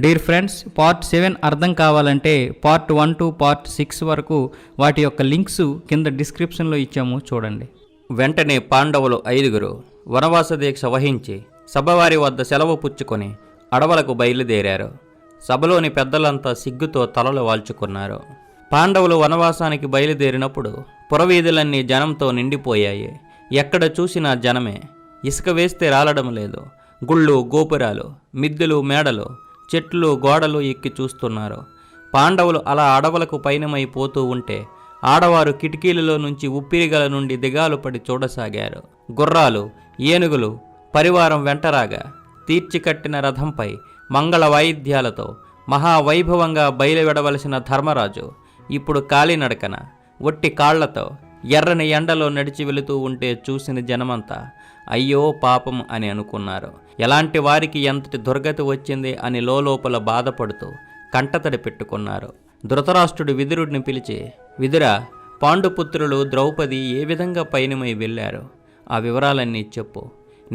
Dear friends, part 7 అర్థం కావాలంటే part 1 to part 6 వరకు వాటి యొక్క లింక్స్ కింద డిస్క్రిప్షన్లో ఇచ్చాము, చూడండి. వెంటనే పాండవులు 5 వనవాస దీక్ష వహించి సభవారి వద్ద సెలవు పుచ్చుకొని అడవులకు బయలుదేరారు. సభలోని పెద్దలంతా సిగ్గుతో తలలు వాల్చుకున్నారు. పాండవులు వనవాసానికి బయలుదేరినప్పుడు పురవీధులన్నీ జనంతో నిండిపోయాయి. ఎక్కడ చూసినా జనమే. ఇసుక వేస్తే రాలడం లేదు. గుళ్ళు, గోపురాలు, మిద్దెలు, మేడలు, చెట్లు, గోడలు ఎక్కి చూస్తున్నారు. పాండవులు అలా అడవులకు పయనమైపోతూ ఉంటే ఆడవారు కిటికీలలో నుంచి ఉప్పిరిగల నుండి దిగాలు పడి చూడసాగారు. గుర్రాలు, ఏనుగులు పరివారం వెంటరాగా తీర్చికట్టిన రథంపై మంగళ వాయిద్యాలతో మహావైభవంగా బయలువెడవలసిన ధర్మరాజు ఇప్పుడు కాలినడకన ఒట్టి కాళ్లతో ఎర్రని ఎండలో నడిచి వెళుతూ ఉంటే చూసిన జనమంతా అయ్యో పాపం అని అనుకున్నారు. ఎలాంటి వారికి ఎంతటి దుర్గతి వచ్చింది అని లోపల బాధపడుతూ కంటతడి పెట్టుకున్నారు. ధృతరాష్ట్రుడు విదురుడిని పిలిచి, విదురా, పాండుపుత్రులు ద్రౌపది ఏ విధంగా పయనమై వెళ్ళారు? ఆ వివరాలన్నీ చెప్పు.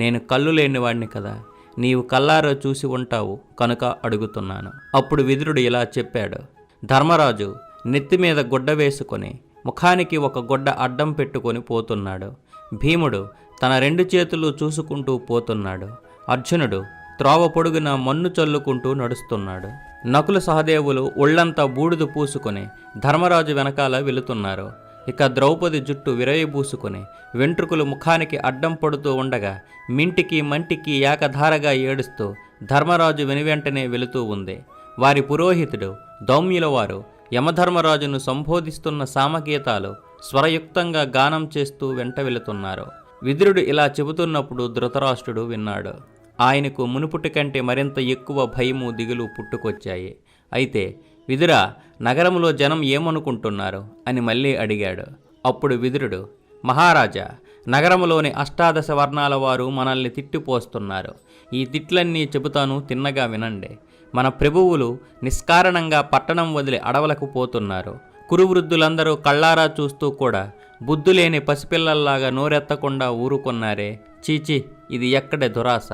నేను కళ్ళు లేనివాడిని కదా, నీవు కల్లారో చూసి ఉంటావు కనుక అడుగుతున్నాను. అప్పుడు విదురుడు ఇలా చెప్పాడు. ధర్మరాజు నెత్తిమీద గుడ్డ వేసుకొని ముఖానికి ఒక గుడ్డ అడ్డం పెట్టుకొని పోతున్నాడు. భీముడు తన 2 చేతులు చూసుకుంటూ పోతున్నాడు. అర్జునుడు త్రోవ పొడుగున మన్ను చల్లుకుంటూ నడుస్తున్నాడు. నకుల సహదేవులు ఒళ్లంతా బూడిద పూసుకొని ధర్మరాజు వెనకాల వెళుతున్నారు. ఇక ద్రౌపది జుట్టు విరయబూసుకొని వెంట్రుకలు ముఖానికి అడ్డం పడుతూ ఉండగా మింటికి మంటికి ఏకధారగా ఏడుస్తూ ధర్మరాజు వెనువెంటనే వెళుతూ ఉంది. వారి పురోహితుడు దౌమ్యుల వారు యమధర్మరాజును సంబోధిస్తున్న సామగీతాలు స్వరయుక్తంగా గానం చేస్తూ వెంట వెళుతున్నారు. విదురుడు ఇలా చెబుతున్నప్పుడు ధృతరాష్ట్రుడు విన్నాడు. ఆయనకు మునుపుటి కంటే మరింత ఎక్కువ భయము, దిగులు పుట్టుకొచ్చాయి. అయితే విదురా, నగరంలో జనం ఏమనుకుంటున్నారు అని మళ్ళీ అడిగాడు. అప్పుడు విదురుడు, మహారాజా, నగరంలోని 18 వర్ణాల వారు మనల్ని తిట్టిపోస్తున్నారు. ఈ తిట్లన్నీ చెబుతాను, తిన్నగా వినండి. మన ప్రభువులు నిష్కారణంగా పట్టణం వదిలి అడవులకు పోతున్నారు. కురువృద్ధులందరూ కళ్ళారా చూస్తూ కూడా బుద్ధులేని పసిపిల్లల్లాగా నోరెత్తకుండా ఊరుకున్నారే. చీచి, ఇది ఎక్కడే దురాశ.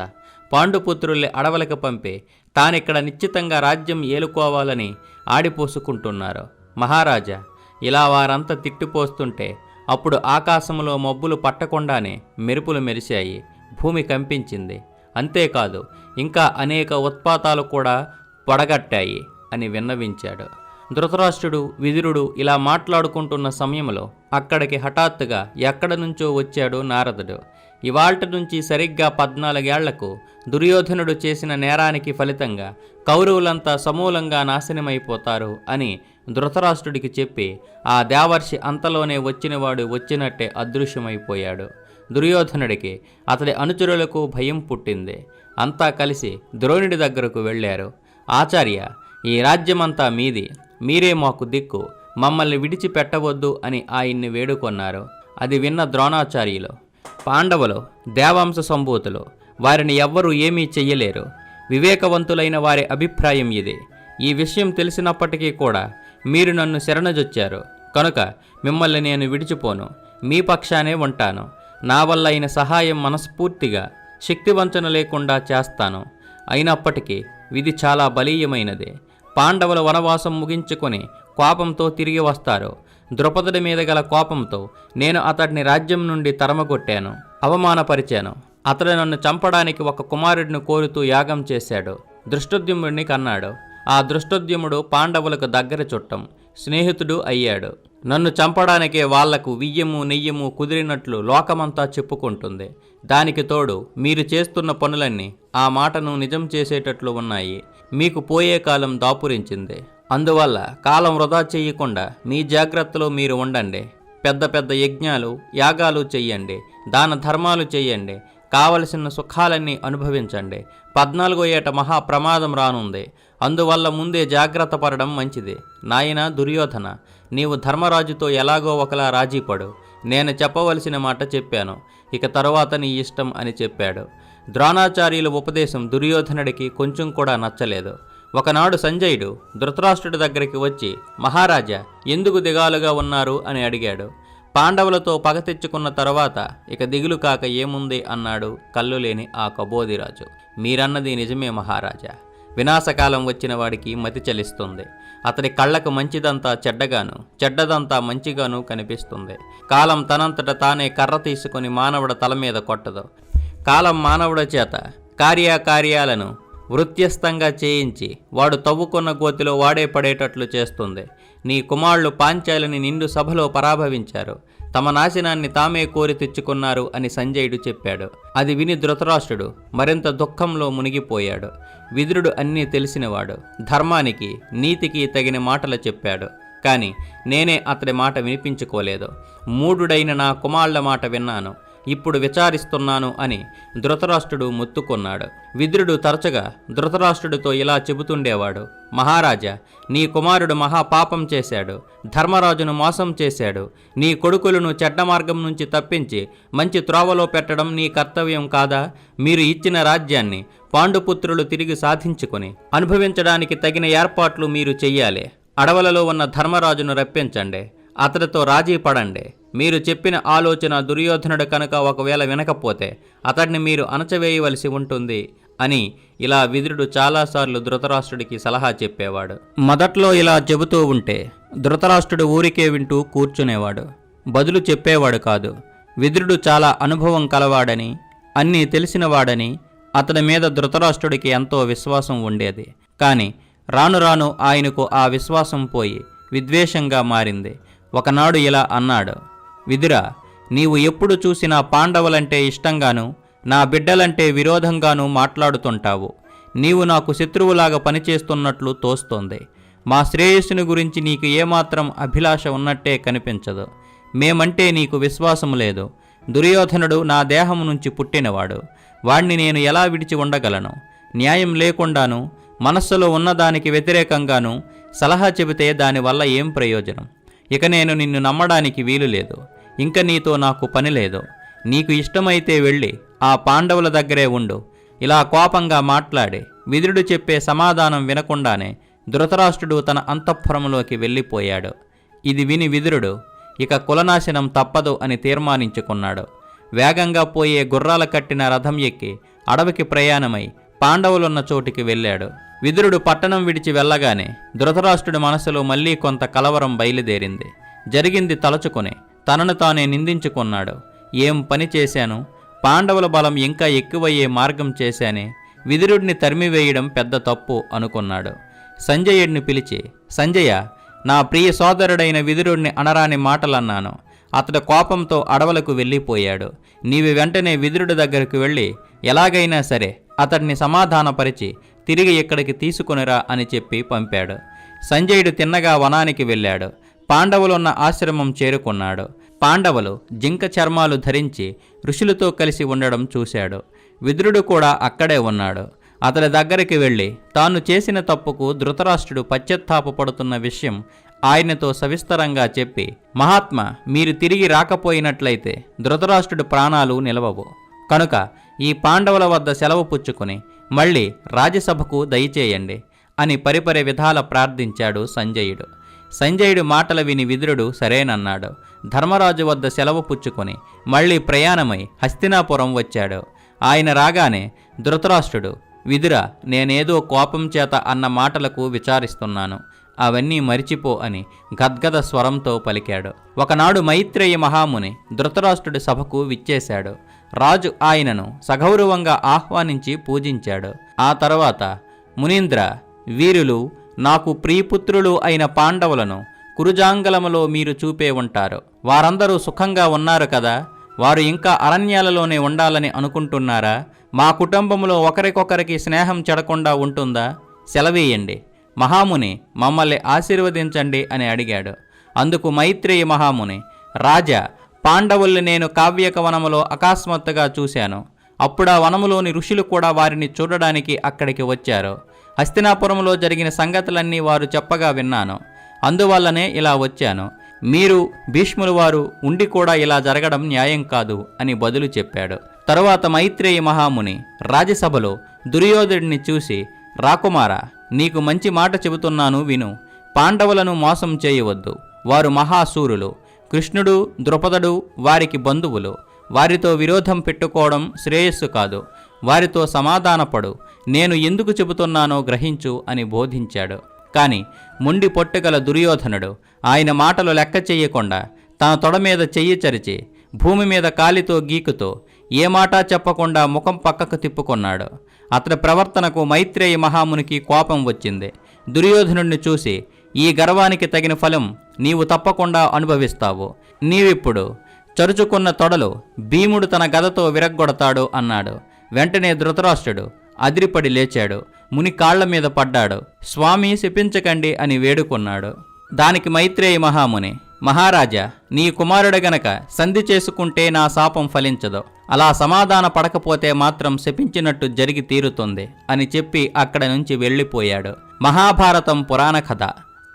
పాండుపుత్రుల్ని అడవులకు పంపి తానిక్కడ నిశ్చితంగా రాజ్యం ఏలుకోవాలని ఆడిపోసుకుంటున్నారు. మహారాజా, ఇలా వారంతా తిట్టిపోస్తుంటే అప్పుడు ఆకాశంలో మబ్బులు పట్టకుండానే మెరుపులు మెరిశాయి. భూమి కంపించింది. అంతేకాదు, ఇంకా అనేక ఉత్పాతాలు కూడా పొడగట్టాయి అని విన్నవించాడు. ధృతరాష్ట్రుడు, విదురుడు ఇలా మాట్లాడుకుంటున్న సమయంలో అక్కడికి హఠాత్తుగా ఎక్కడి నుంచో వచ్చాడు నారదుడు. ఇవాల్టి నుంచి సరిగ్గా 14 ఏళ్లకు దుర్యోధనుడు చేసిన నేరానికి ఫలితంగా కౌరవులంతా సమూలంగా నాశనమైపోతారు అని ధృతరాష్ట్రుడికి చెప్పి ఆ దేవర్షి అంతలోనే వచ్చినవాడు వచ్చినట్టే అదృశ్యమైపోయాడు. దుర్యోధనుడికి, అతడి అనుచరులకు భయం పుట్టింది. అంతా కలిసి ద్రోణుడి దగ్గరకు వెళ్ళారు. ఆచార్య, ఈ రాజ్యమంతా మీది, మీరే మాకు దిక్కు, మమ్మల్ని విడిచిపెట్టవద్దు అని ఆయన్ని వేడుకొన్నారు. అది విన్న ద్రోణాచార్యులు, పాండవులు దేవాంశ సంభూతులు, వారిని ఎవ్వరూ ఏమీ చెయ్యలేరు. వివేకవంతులైన వారి అభిప్రాయం ఇది. ఈ విషయం తెలిసినప్పటికీ కూడా మీరు నన్ను శరణజొచ్చారు కనుక మిమ్మల్ని నేను విడిచిపోను, మీ పక్షానే ఉంటాను. నా వల్ల అయిన సహాయం మనస్ఫూర్తిగా, శక్తివంచన లేకుండా చేస్తాను. అయినప్పటికీ విధి చాలా బలీయమైనది. పాండవుల వనవాసం ముగించుకొని కోపంతో తిరిగి వస్తారు. ద్రుపదుడి మీద గల కోపంతో నేను అతడిని రాజ్యం నుండి తరమగొట్టాను, అవమానపరిచాను. అతడు నన్ను చంపడానికి ఒక కుమారుడిని కోరుతూ యాగం చేశాడు. దృష్టోద్యుమ్నుడిని కన్నాడు. ఆ దృష్టోద్యుమ్నుడు పాండవులకు దగ్గర చుట్టం, స్నేహితుడు అయ్యాడు. నన్ను చంపడానికే వాళ్లకు వియ్యము నెయ్యము కుదిరినట్లు లోకమంతా చెప్పుకుంటుంది. దానికి తోడు మీరు చేస్తున్న పనులన్నీ ఆ మాటను నిజం చేసేటట్లు ఉన్నాయి. మీకు పోయే కాలం దాపురించింది. అందువల్ల కాలం వృధా చెయ్యకుండా మీ జాగ్రత్తలో మీరు ఉండండి. పెద్ద పెద్ద యజ్ఞాలు, యాగాలు చెయ్యండి, దాన ధర్మాలు చెయ్యండి, కావలసిన సుఖాలన్నీ అనుభవించండి. 14వ ఏట మహా ప్రమాదం రానుంది. అందువల్ల ముందే జాగ్రత్త పడడం మంచిది. నాయనా దుర్యోధన, నీవు ధర్మరాజుతో ఎలాగో ఒకలా రాజీపడు. నేను చెప్పవలసిన మాట చెప్పాను, ఇక తరువాత నీ ఇష్టం అని చెప్పాడు. ద్రోణాచార్యుల ఉపదేశం దుర్యోధనుడికి కొంచెం కూడా నచ్చలేదు. ఒకనాడు సంజయుడు ధృతరాష్ట్రుడి దగ్గరికి వచ్చి, మహారాజా, ఎందుకు దిగాలుగా ఉన్నారు అని అడిగాడు. పాండవులతో పగ తెచ్చుకున్న తరువాత ఇక దిగులు కాక ఏముంది అన్నాడు కళ్ళు లేని ఆ కబోదిరాజు. మీరన్నది నిజమే మహారాజా. వినాశకాలం వచ్చిన వాడికి మతి చలిస్తుంది. అతడి కళ్ళకు మంచిదంతా చెడ్డగాను, చెడ్డదంతా మంచిగాను కనిపిస్తుంది. కాలం తనంతట తానే కర్ర తీసుకుని మానవుడ తల మీద కొట్టదు. కాలం మానవుడి చేత కార్యాలను వృత్యస్థంగా చేయించి వాడు తవ్వుకున్న గోతిలో వాడే పడేటట్లు చేస్తుంది. నీ కుమారులు పాంచాలిని నిండు సభలో పరాభవించారు. తమ నాశనాన్ని తామే కోరి తెచ్చుకున్నారు అని సంజయుడు చెప్పాడు. అది విని ధృతరాష్ట్రుడు మరింత దుఃఖంలో మునిగిపోయాడు. విదురుడు అన్నీ తెలిసినవాడు. ధర్మానికి నీతికి తగిన మాటలు చెప్పాడు. కానీ నేనే అతడి మాట వినిపించుకోలేదు. మూఢుడైన నా కుమారుల మాట విన్నాను. ఇప్పుడు విచారిస్తున్నాను అని ధృతరాష్ట్రుడు మొత్తుకున్నాడు. విదురుడు తరచుగా ధృతరాష్ట్రుడితో ఇలా చెబుతుండేవాడు. మహారాజా, నీ కుమారుడు మహాపాపం చేశాడు. ధర్మరాజును మోసం చేశాడు. నీ కొడుకులను చెడ్డ మార్గం నుంచి తప్పించి మంచి త్రోవలో పెట్టడం నీ కర్తవ్యం కాదా? మీరు ఇచ్చిన రాజ్యాన్ని పాండుపుత్రులు తిరిగి సాధించుకుని అనుభవించడానికి తగిన ఏర్పాట్లు మీరు చెయ్యాలి. అడవులలో ఉన్న ధర్మరాజును రప్పించండి. అతడితో రాజీ పడండి. మీరు చెప్పిన ఆలోచన దుర్యోధనుడు కనుక ఒకవేళ వినకపోతే అతడిని మీరు అణచవేయవలసి ఉంటుంది అని ఇలా విదురుడు చాలాసార్లు ధృతరాష్ట్రుడికి సలహా చెప్పేవాడు. మొదట్లో ఇలా చెబుతూ ఉంటే ధృతరాష్ట్రుడు ఊరికే వింటూ కూర్చునేవాడు. బదులు చెప్పేవాడు కాదు. విదురుడు చాలా అనుభవం కలవాడని, అన్నీ తెలిసినవాడని అతడి మీద ధృతరాష్ట్రుడికి ఎంతో విశ్వాసం ఉండేది. కానీ రాను రాను ఆయనకు ఆ విశ్వాసం పోయి విద్వేషంగా మారింది. ఒకనాడు ఇలా అన్నాడు. విదురా, నీవు ఎప్పుడు చూసినా పాండవులంటే ఇష్టంగాను, నా బిడ్డలంటే విరోధంగాను మాట్లాడుతుంటావు. నీవు నాకు శత్రువులాగా పనిచేస్తున్నట్లు తోస్తోంది. మా శ్రేయస్సుని గురించి నీకు ఏమాత్రం అభిలాష ఉన్నట్టే కనిపించదు. మేమంటే నీకు విశ్వాసం లేదు. దుర్యోధనుడు నా దేహం నుంచి పుట్టినవాడు. వాణ్ణి నేను ఎలా విడిచి ఉండగలను? న్యాయం లేకుండాను, మనస్సులో ఉన్నదానికి వ్యతిరేకంగాను సలహా చెబితే దానివల్ల ఏం ప్రయోజనం? ఇక నేను నిన్ను నమ్మడానికి వీలు లేదు. ఇంక నీతో నాకు పని లేదు. నీకు ఇష్టమైతే వెళ్ళి ఆ పాండవుల దగ్గరే ఉండు. ఇలా కోపంగా మాట్లాడి విదురుడు చెప్పే సమాధానం వినకుండానే ధృతరాష్ట్రుడు తన అంతఃపురంలోకి వెళ్ళిపోయాడు. ఇది విని విదురుడు ఇక కులనాశనం తప్పదు అని తీర్మానించుకున్నాడు. వేగంగా పోయే గుర్రాల కట్టిన రథం ఎక్కి అడవికి ప్రయాణమై పాండవులున్న చోటికి వెళ్ళాడు. విదురుడు పట్టణం విడిచి వెళ్ళగానే ధృతరాష్ట్రుడి మనసులో మళ్లీ కొంత కలవరం బయలుదేరింది. జరిగింది తలచుకుని తనను తానే నిందించుకున్నాడు. ఏం పని చేశాను? పాండవుల బలం ఇంకా ఎక్కువయ్యే మార్గం చేశానే. విదురుడిని తరిమివేయడం పెద్ద తప్పు అనుకున్నాడు. సంజయుడిని పిలిచి, సంజయ, నా ప్రియ సోదరుడైన విదురుడిని అనరాని మాటలన్నాను. అతడు కోపంతో అడవులకు వెళ్ళిపోయాడు. నీవు వెంటనే విదురుడి దగ్గరకు వెళ్ళి ఎలాగైనా సరే అతడిని సమాధానపరిచి తిరిగి ఇక్కడికి తీసుకునిరా అని చెప్పి పంపాడు. సంజయుడు తిన్నగా వనానికి వెళ్ళాడు. పాండవులున్న ఆశ్రమం చేరుకున్నాడు. పాండవులు జింక చర్మాలు ధరించి ఋషులతో కలిసి ఉండడం చూశాడు. విదురుడు కూడా అక్కడే ఉన్నాడు. అతడి దగ్గరికి వెళ్ళి తాను చేసిన తప్పుకు ధృతరాష్ట్రుడు పశ్చాత్తాపపడుతున్న విషయం ఆయనతో సవిస్తరంగా చెప్పి, మహాత్మా, మీరు తిరిగి రాకపోయినట్లయితే ధృతరాష్ట్రుడి ప్రాణాలు నిలవవు. కనుక ఈ పాండవుల వద్ద సెలవు పుచ్చుకుని మళ్ళీ రాజ్యసభకు దయచేయండి అని పరిపరి విధాల ప్రార్థించాడు సంజయుడు. సంజయుడు మాటలు విని విదురుడు సరేనన్నాడు. ధర్మరాజు వద్ద సెలవు పుచ్చుకొని మళ్ళీ ప్రయాణమై హస్తినాపురం వచ్చాడు. ఆయన రాగానే ధృతరాష్ట్రుడు, విదురా, నేనేదో కోపం చేత అన్న మాటలకు విచారిస్తున్నాను. అవన్నీ మరిచిపో అని గద్గద స్వరంతో పలికాడు. ఒకనాడు మైత్రేయ మహాముని ధృతరాష్ట్రుడి సభకు విచ్చేశాడు. రాజు ఆయనను సగౌరవంగా ఆహ్వానించి పూజించాడు. ఆ తర్వాత, మునీంద్ర, వీరులు నాకు ప్రియపుత్రులు అయిన పాండవులను కురుజాంగలములో మీరు చూపే ఉంటారు. వారందరూ సుఖంగా ఉన్నారు కదా? వారు ఇంకా అరణ్యాలలోనే ఉండాలని అనుకుంటున్నారా? మా కుటుంబంలో ఒకరికొకరికి స్నేహం చెడకుండా ఉంటుందా? సెలవేయండి. మహాముని, మమ్మల్ని ఆశీర్వదించండి అని అడిగాడు. అందుకు మైత్రేయ మహాముని, రాజా, పాండవుల్ని నేను కావ్యక వనములో అకస్మాత్తుగా చూశాను. అప్పుడా వనములోని ఋషులు కూడా వారిని చూడడానికి అక్కడికి వచ్చారు. హస్తినాపురంలో జరిగిన సంగతులన్నీ వారు చెప్పగా విన్నాను. అందువల్లనే ఇలా వచ్చాను. మీరు భీష్ములు వారు ఉండి కూడా ఇలా జరగడం న్యాయం కాదు అని బదులు చెప్పాడు. తరువాత మైత్రేయ మహాముని రాజ్యసభలో దుర్యోధనుడిని చూసి, రాకుమారా, నీకు మంచి మాట చెబుతున్నాను విను. పాండవులను మోసం చేయవద్దు. వారు మహాసూరులు. కృష్ణుడు, ద్రుపదుడు వారికి బంధువులు. వారితో విరోధం పెట్టుకోవడం శ్రేయస్సు కాదు. వారితో సమాధానపడు, నేను ఎందుకు చెబుతున్నానో గ్రహించు అని బోధించాడు. కాని మొండి పొట్టుగల దుర్యోధనుడు ఆయన మాటలు లెక్క చెయ్యకుండా తన తొడ మీద చెయ్యి చరిచి భూమి మీద కాలితో గీకుతో ఏ మాటా చెప్పకుండా ముఖం పక్కకు తిప్పుకొన్నాడు. అతడి ప్రవర్తనకు మైత్రేయి మహామునికి కోపం వచ్చింది. దుర్యోధనుడిని చూసి, ఈ గర్వానికి తగిన ఫలం నీవు తప్పకుండా అనుభవిస్తావు. నీవిప్పుడు చరుచుకున్న తొడలు భీముడు తన గదతో విరగ్గొడతాడు అన్నాడు. వెంటనే ధృతరాష్ట్రుడు అదిరిపడి లేచాడు. ముని కాళ్ల మీద పడ్డాడు. స్వామి శపించకండి అని వేడుకొన్నాడు. దానికి మైత్రేయి మహాముని, మహారాజా, నీ కుమారుడు గనక సంధి చేసుకుంటే నా శాపం ఫలించదు. అలా సమాధాన పడకపోతే మాత్రం శపించినట్టు జరిగి తీరుతుంది అని చెప్పి అక్కడి నుంచి వెళ్ళిపోయాడు. మహాభారతం పురాణ కథ.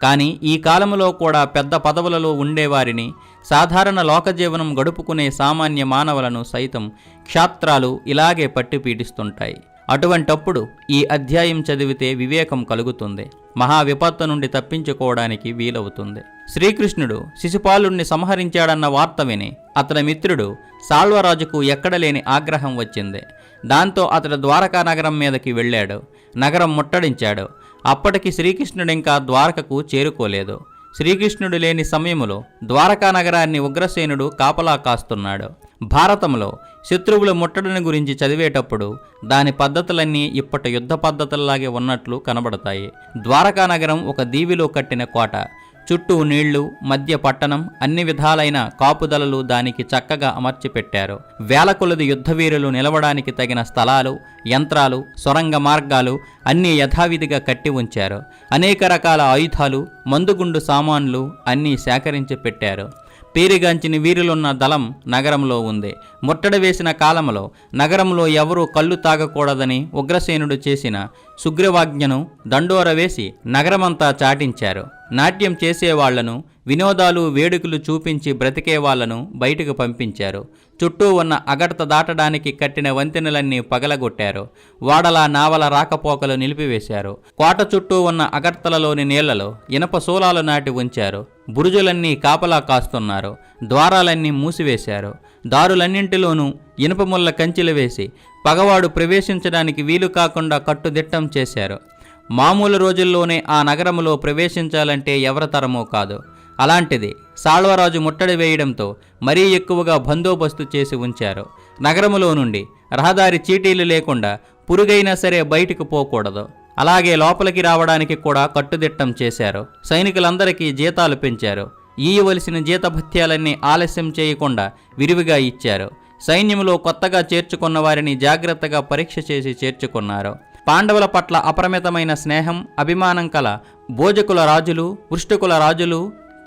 కానీ ఈ కాలంలో కూడా పెద్ద పదవులలో ఉండేవారిని, సాధారణ లోకజీవనం గడుపుకునే సామాన్య మానవులను సైతం క్షాత్రాలు ఇలాగే పట్టి పీడిస్తుంటాయి. అటువంటప్పుడు ఈ అధ్యాయం చదివితే వివేకం కలుగుతుంది. మహా విపత్తు నుండి తప్పించుకోవడానికి వీలవుతుంది. శ్రీకృష్ణుడు శిశుపాలుణ్ణి సంహరించాడన్న వార్త విని అతని మిత్రుడు సాళ్వరాజుకు ఎక్కడలేని ఆగ్రహం వచ్చింది. దాంతో అతడు ద్వారకా నగరం మీదకి వెళ్ళాడు. నగరం ముట్టడించాడు. అప్పటికి శ్రీకృష్ణుడింకా ద్వారకకు చేరుకోలేదు. శ్రీకృష్ణుడు లేని సమయంలో ద్వారకా నగరాన్ని ఉగ్రసేనుడు కాపలా కాస్తున్నాడు. భారతంలో శత్రువుల ముట్టడిని గురించి చదివేటప్పుడు దాని పద్ధతులన్నీ ఇప్పటి యుద్ధ పద్ధతుల్లాగే ఉన్నట్లు కనబడతాయి. ద్వారకా నగరం ఒక దీవిలో కట్టిన కోట. చుట్టూ నీళ్లు, మధ్య పట్టణం, అన్ని విధాలైన కాపుదలలు దానికి చక్కగా అమర్చిపెట్టారు. వేల కొలది యుద్ధవీరులు నిలవడానికి తగిన స్థలాలు, యంత్రాలు, సొరంగ మార్గాలు అన్నీ యథావిధిగా కట్టి ఉంచారు. అనేక రకాల ఆయుధాలు, మందుగుండు సామాన్లు అన్నీ సేకరించి పెట్టారు. పేరుగాంచిన వీరులున్న దళం నగరంలో ఉంది. ముట్టడి వేసిన కాలంలో నగరంలో ఎవరూ కళ్ళు తాగకూడదని ఉగ్రసేనుడు చేసిన సుగ్రీవాజ్ఞను దండోర వేసి నగరమంతా చాటించారు. నాట్యం చేసేవాళ్లను, వినోదాలు, వేడుకలు చూపించి బ్రతికేవాళ్లను బయటకు పంపించారు. చుట్టూ ఉన్న అగడత దాటడానికి కట్టిన వంతెనలన్నీ పగలగొట్టారు. వాడల నావల రాకపోకలు నిలిపివేశారు. కోట చుట్టూ ఉన్న అగర్తలలోని నీళ్లలో ఇనప శూలాలు నాటి ఉంచారు. బురుజులన్నీ కాపలా కాస్తున్నారు. ద్వారాలన్నీ మూసివేశారు. దారులన్నింటిలోనూ ఇనుప ముళ్ళ కంచెలు వేసి పగవాడు ప్రవేశించడానికి వీలు కాకుండా కట్టుదిట్టం చేశారు. మామూలు రోజుల్లోనే ఆ నగరంలో ప్రవేశించాలంటే ఎవరితరమో కాదు. అలాంటిది సాళ్వరాజు ముట్టడి వేయడంతో మరీ ఎక్కువగా బందోబస్తు చేసి ఉంచారు. నగరములో నుండి రహదారి చీటీలు లేకుండా పురుగైనా సరే బయటకు పోకూడదు. అలాగే లోపలికి రావడానికి కూడా కట్టుదిట్టం చేశారు. సైనికులందరికీ జీతాలు పెంచారు. ఇయ్యవలసిన జీతభత్యాలన్నీ ఆలస్యం చేయకుండా విరివిగా ఇచ్చారు. సైన్యంలో కొత్తగా చేర్చుకున్న వారిని జాగ్రత్తగా పరీక్ష చేసి చేర్చుకున్నారు. పాండవుల పట్ల అపరిమితమైన స్నేహం, అభిమానం కల భోజకుల రాజులు, వృష్టికుల రాజులు,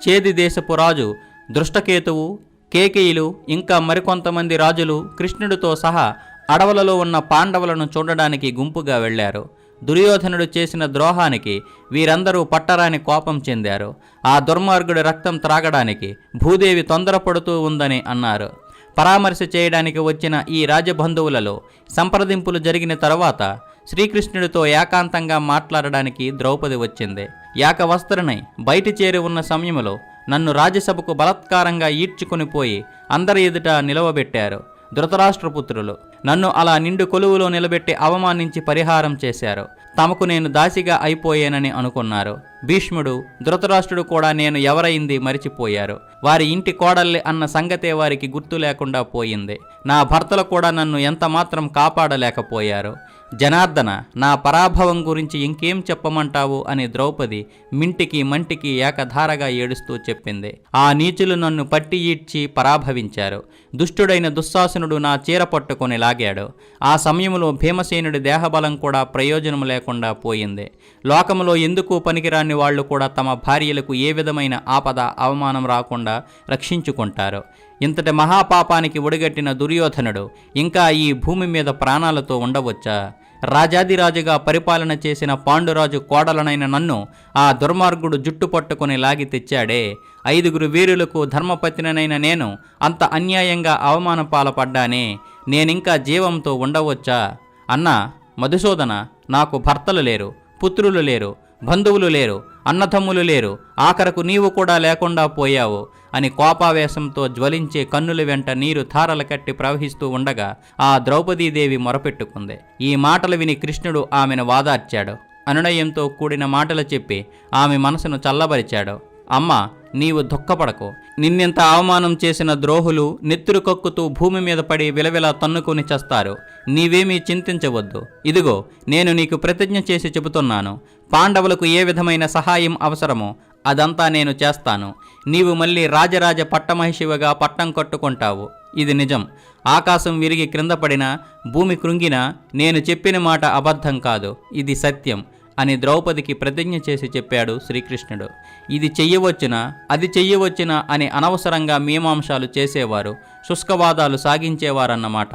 చేది దేశపు రాజు దృష్టకేతువు, కేకేయులు ఇంకా మరికొంతమంది రాజులు కృష్ణుడితో సహా అడవులలో ఉన్న పాండవులను చూడడానికి గుంపుగా వెళ్లారు. దుర్యోధనుడు చేసిన ద్రోహానికి వీరందరూ పట్టరాని కోపం చెందారు. ఆ దుర్మార్గుడి రక్తం త్రాగడానికి భూదేవి తొందరపడుతూ ఉందని అన్నారు. పరామర్శ చేయడానికి వచ్చిన ఈ రాజబంధువులలో సంప్రదింపులు జరిగిన తరువాత శ్రీకృష్ణుడితో ఏకాంతంగా మాట్లాడడానికి ద్రౌపది వచ్చింది. ఏకవస్త్రనై బయట చేరి ఉన్న సమయంలో నన్ను రాజ్యసభకు బలాత్కారంగా ఈడ్చుకుని పోయి అందరి ఎదుట నిలవబెట్టారు. ధృతరాష్ట్రపుత్రులు నన్ను అలా నిండు కొలువులో నిలబెట్టి అవమానించి పరిహారం చేశారు. తమకు నేను దాసిగా అయిపోయానని అనుకున్నారు. భీష్ముడు, ధృతరాష్ట్రుడు కూడా నేను ఎవరైంది మరిచిపోయారు. వారి ఇంటి కోడల్లి అన్న సంగతే వారికి గుర్తు లేకుండా పోయింది. నా భర్తలు కూడా నన్ను ఎంత మాత్రం కాపాడలేకపోయారు. జనార్దన, నా పరాభవం గురించి ఇంకేం చెప్పమంటావు అని ద్రౌపది మింటికి మంటికి ఏకధారగా ఏడుస్తూ చెప్పింది. ఆ నీచులు నన్ను పట్టి ఈడ్చి పరాభవించారు. దుష్టుడైన దుశ్శాసనుడు నా చీర పట్టుకొని లాగాడు. ఆ సమయంలో భీమసేనుడి దేహబలం కూడా ప్రయోజనం లేకుండా పోయింది. లోకములో ఎందుకు పనికిరాని వాళ్ళు కూడా తమ భార్యలకు ఏ విధమైన ఆపద, అవమానం రాకుండా రక్షించుకుంటారు. ఇంతటి మహాపాపానికి ఒడిగట్టిన దుర్యోధనుడు ఇంకా ఈ భూమి మీద ప్రాణాలతో ఉండవచ్చా? రాజాదిరాజుగా పరిపాలన చేసిన పాండురాజు కోడలనైన నన్ను ఆ దుర్మార్గుడు జుట్టు పట్టుకుని లాగి తెచ్చాడే. 5 వీరులకు ధర్మపత్నినైన నేను అంత అన్యాయంగా అవమాన పాలపడ్డానే. నేనింకా జీవంతో ఉండవచ్చా? అన్నా మధుసూదన, నాకు భర్తలు లేరు, పుత్రులు లేరు, బంధువులు లేరు, అన్నదమ్ములు లేరు, ఆఖరకు నీవు కూడా లేకుండా పోయావు. అని కోపావేశంతో జ్వలించే కన్నుల వెంట నీరు ధారల కట్టి ప్రవహిస్తూ ఉండగా ఆ ద్రౌపదీదేవి మొరపెట్టుకుంది. ఈ మాటలు విని కృష్ణుడు ఆమెను వాదార్చాడు. అనునయంతో కూడిన మాటలు చెప్పి ఆమె మనసును చల్లబరిచాడు. అమ్మా, నీవు దుఃఖపడకు. నిన్నెంత అవమానం చేసిన ద్రోహులు నెత్తురు కక్కుతూ భూమి మీద పడి విలవిలా తన్నుకొని చస్తారు. నీవేమీ చింతించవద్దు. ఇదిగో, నేను నీకు ప్రతిజ్ఞ చేసి చెబుతున్నాను. పాండవులకు ఏ విధమైన సహాయం అవసరమో అదంతా నేను చేస్తాను. నీవు మళ్ళీ రాజరాజ పట్టమహిషివగా పట్టం కట్టుకుంటావు. ఇది నిజం. ఆకాశం విరిగి క్రింద పడినా, భూమి కృంగినా నేను చెప్పిన మాట అబద్ధం కాదు. ఇది సత్యం అని ద్రౌపదికి ప్రతిజ్ఞ చేసి చెప్పాడు శ్రీకృష్ణుడు. ఇది చెయ్యవచ్చునా, అది చెయ్యవచ్చునా అని అనవసరంగా మీమాంసాలు చేసేవారు, శుష్కవాదాలు సాగించేవారన్నమాట.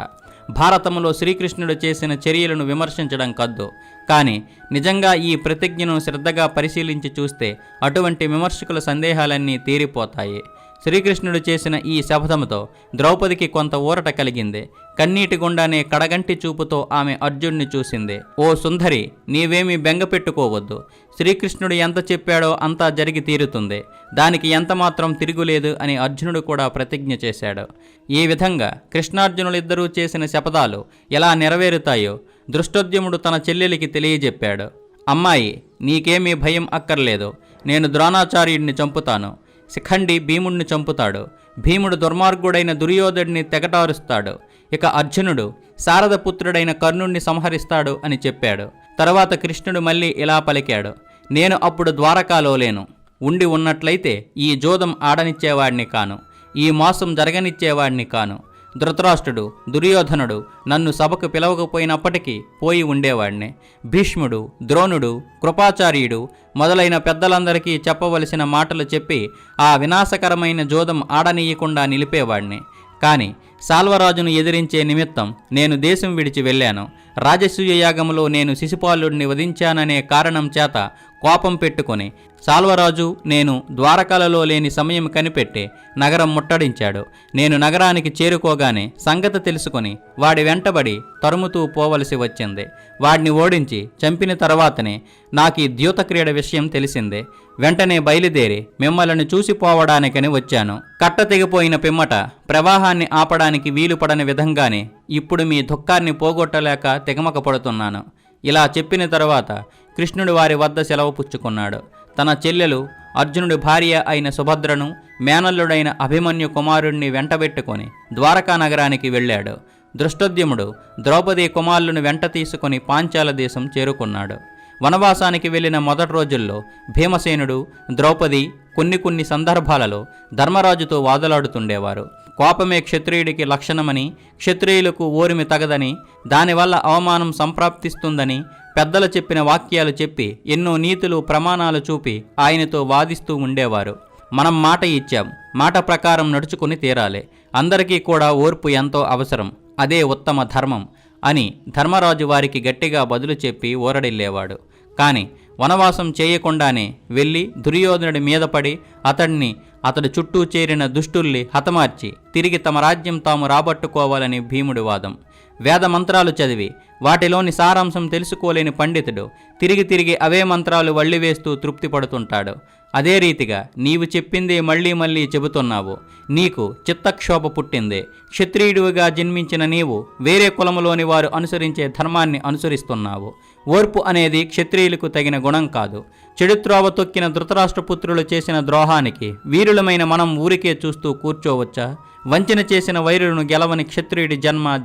భారతంలో శ్రీకృష్ణుడు చేసిన చర్యలను విమర్శించడం కద్దు, కానీ నిజంగా ఈ ప్రతిజ్ఞను శ్రద్ధగా పరిశీలించి చూస్తే అటువంటి విమర్శకుల సందేహాలన్నీ తీరిపోతాయి. శ్రీకృష్ణుడు చేసిన ఈ శపథముతో ద్రౌపదికి కొంత ఊరట కలిగింది. కన్నీటి గుండానే కడగంటి చూపుతో ఆమె అర్జునుడిని చూసింది. ఓ సుందరి, నీవేమీ బెంగ పెట్టుకోవద్దు. శ్రీకృష్ణుడు ఎంత చెప్పాడో అంతా జరిగి తీరుతుంది. దానికి ఎంతమాత్రం తిరుగులేదు అని అర్జునుడు కూడా ప్రతిజ్ఞ చేశాడు. ఈ విధంగా కృష్ణార్జునులిద్దరూ చేసిన శపథాలు ఎలా నెరవేరుతాయో దృష్టోద్యుమ్నుడు తన చెల్లెలికి తెలియజెప్పాడు. అమ్మాయి, నీకేమీ భయం అక్కర్లేదు. నేను ద్రోణాచార్యుడిని చంపుతాను. శిఖండి భీముడిని చంపుతాడు. భీముడు దుర్మార్గుడైన దుర్యోధుడిని తెగటారుస్తాడు. ఇక అర్జునుడు శారదపుత్రుడైన కర్ణుణ్ణి సంహరిస్తాడు అని చెప్పాడు. తర్వాత కృష్ణుడు మళ్ళీ ఇలా పలికాడు. నేను అప్పుడు ద్వారకాలో లేను. ఉండి ఉన్నట్లయితే ఈ జోదం ఆడనిచ్చేవాడిని కాను, ఈ మోసం జరగనిచ్చేవాడిని కాను. ధృతరాష్ట్రుడు, దుర్యోధనుడు నన్ను సభకు పిలవకపోయినప్పటికీ పోయి ఉండేవాడిని. భీష్ముడు, ద్రోణుడు, కృపాచార్యుడు మొదలైన పెద్దలందరికీ చెప్పవలసిన మాటలు చెప్పి ఆ వినాశకరమైన జోదం ఆడనీయకుండా నిలిపేవాడిని. కానీ సాల్వరాజును ఎదిరించే నిమిత్తం నేను దేశం విడిచి వెళ్ళాను. రాజసూయ యాగంలో నేను శిశుపాలుడిని వధించాననే కారణం చేత కోపం పెట్టుకొని సాల్వరాజు నేను ద్వారకాలలో లేని సమయం కనిపెట్టి నగరం ముట్టడించాడు. నేను నగరానికి చేరుకోగానే సంగతి తెలుసుకొని వాడి వెంటబడి తరుముతూ పోవలసి వచ్చింది. వాడిని ఓడించి చంపిన తర్వాతనే నాకు ఈ ద్యూతక్రీడ విషయం తెలిసిందే. వెంటనే బయలుదేరి మిమ్మల్ని చూసిపోవడానికని వచ్చాను. కట్ట తెగిపోయిన పిమ్మట ప్రవాహాన్ని ఆపడానికి వీలుపడని విధంగానే ఇప్పుడు మీ దుఃఖాన్ని పోగొట్టలేక తెగమక పడుతున్నాను. ఇలా చెప్పిన తర్వాత కృష్ణుడు వారి వద్ద సెలవు పుచ్చుకున్నాడు. తన చెల్లెలు అర్జునుడి భార్య అయిన సుభద్రను, మేనల్లుడైన అభిమన్యు కుమారుణ్ణి వెంటబెట్టుకొని ద్వారకా నగరానికి వెళ్ళాడు. దృష్టోద్యుమ్నుడు ద్రౌపది కుమారులను వెంట తీసుకుని పాంచాల దేశం చేరుకున్నాడు. వనవాసానికి వెళ్ళిన మొదటి రోజుల్లో భీమసేనుడు, ద్రౌపది కొన్ని సందర్భాలలో ధర్మరాజుతో వాదులాడుతుండేవారు. కోపమే క్షత్రియుడికి లక్షణమని, క్షత్రియులకు ఓరిమి తగదని, దానివల్ల అవమానం సంప్రాప్తిస్తుందని పెద్దలు చెప్పిన వాక్యాలు చెప్పి ఎన్నో నీతులు ప్రమాణాలు చూపి ఆయనతో వాదిస్తూ ఉండేవారు. మనం మాట ఇచ్చాం, మాట ప్రకారం నడుచుకుని తీరాలి. అందరికీ కూడా ఓర్పు ఎంతో అవసరం. అదే ఉత్తమ ధర్మం అని ధర్మరాజు వారికి గట్టిగా బదులు చెప్పి ఊరడిల్లేవాడు. కానీ వనవాసం చేయకుండానే వెళ్ళి దుర్యోధనుడి మీద పడి అతడి చుట్టూ చేరిన దుష్టుల్ని హతమార్చి తిరిగి తమ రాజ్యం తాము రాబట్టుకోవాలని భీముడి వాదం. వేద మంత్రాలు చదివి వాటిలోని సారాంశం తెలుసుకోలేని పండితుడు తిరిగి అవే మంత్రాలు వల్లివేస్తూ తృప్తి పడుతుంటాడు. అదే రీతిగా నీవు చెప్పిందే మళ్ళీ చెబుతున్నావు. నీకు చిత్తక్షోభ పుట్టిందే. క్షత్రియుడివిగా జన్మించిన నీవు వేరే కులములోని వారు అనుసరించే ధర్మాన్ని అనుసరిస్తున్నావు. ఓర్పు అనేది క్షత్రియులకు తగిన గుణం కాదు. చెడుత్రోవ తొక్కిన ధృతరాష్ట్రపుత్రులు చేసిన ద్రోహానికి వీరులమైన మనం ఊరికే చూస్తూ కూర్చోవచ్చా? వంచన చేసిన వైరులను గెలవని క్షత్రియుడి